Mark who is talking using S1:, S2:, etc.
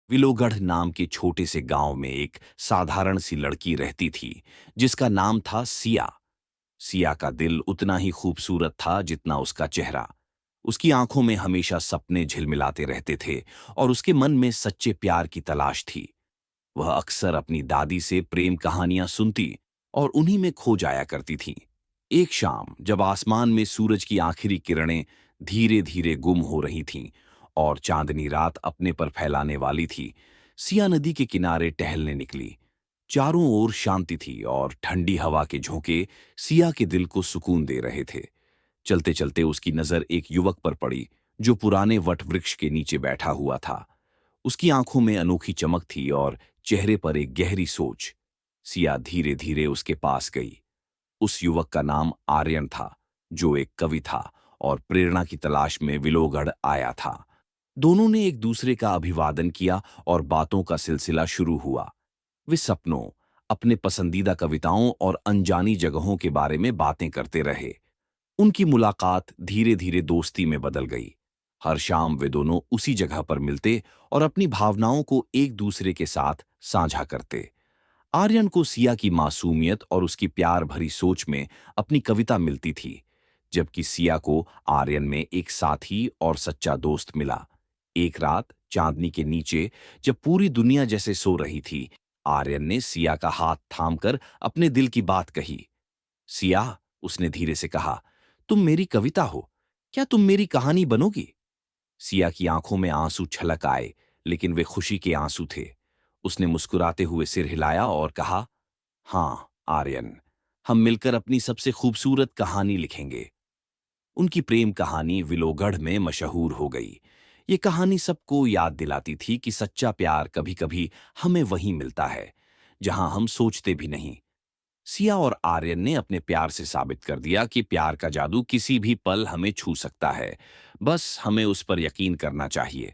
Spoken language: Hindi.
S1: विलोगढ़ नाम के छोटे से गांव में एक साधारण सी लड़की रहती थी जिसका नाम था सिया। सिया का दिल उतना ही खूबसूरत था जितना उसका चेहरा। उसकी आंखों में हमेशा सपने झिलमिलाते रहते थे और उसके मन में सच्चे प्यार की तलाश थी। वह अक्सर अपनी दादी से प्रेम कहानियां सुनती और उन्हीं में खो जाया करती थी। एक शाम जब आसमान में सूरज की आखिरी किरणें धीरे धीरे गुम हो रही थीं और चांदनी रात अपने पर फैलाने वाली थी, सिया नदी के किनारे टहलने निकली। चारों ओर शांति थी और ठंडी हवा के झोंके सिया के दिल को सुकून दे रहे थे। चलते चलते उसकी नजर एक युवक पर पड़ी जो पुराने वट वृक्ष के नीचे बैठा हुआ था। उसकी आंखों में अनोखी चमक थी और चेहरे पर एक गहरी सोच। सिया धीरे धीरे उसके पास गई। उस युवक का नाम आर्यन था, जो एक कवि था और प्रेरणा की तलाश में विलोगढ़ आया था। दोनों ने एक दूसरे का अभिवादन किया और बातों का सिलसिला शुरू हुआ। वे सपनों, अपने पसंदीदा कविताओं और अनजानी जगहों के बारे में बातें करते रहे। उनकी मुलाकात धीरे धीरे दोस्ती में बदल गई। हर शाम वे दोनों उसी जगह पर मिलते और अपनी भावनाओं को एक दूसरे के साथ साझा करते। आर्यन को सिया की मासूमियत और उसकी प्यार भरी सोच में अपनी कविता मिलती थी, जबकि सिया को आर्यन में एक साथी और सच्चा दोस्त मिला। एक रात चांदनी के नीचे, जब पूरी दुनिया जैसे सो रही थी, आर्यन ने सिया का हाथ थामकर अपने दिल की बात कही। सिया, उसने धीरे से कहा, तुम मेरी कविता हो, क्या तुम मेरी कहानी बनोगी? सिया की आंखों में आंसू छलक आए, लेकिन वे खुशी के आंसू थे। उसने मुस्कुराते हुए सिर हिलाया और कहा, हाँ आर्यन, हम मिलकर अपनी सबसे खूबसूरत कहानी लिखेंगे। उनकी प्रेम कहानी विलोगढ़ में मशहूर हो गई। ये कहानी सबको याद दिलाती थी कि सच्चा प्यार कभी-कभी हमें वहीं मिलता है जहां हम सोचते भी नहीं। सिया और आर्यन ने अपने प्यार से साबित कर दिया कि प्यार का जादू किसी भी पल हमें छू सकता है। बस हमें उस पर यकीन करना चाहिए।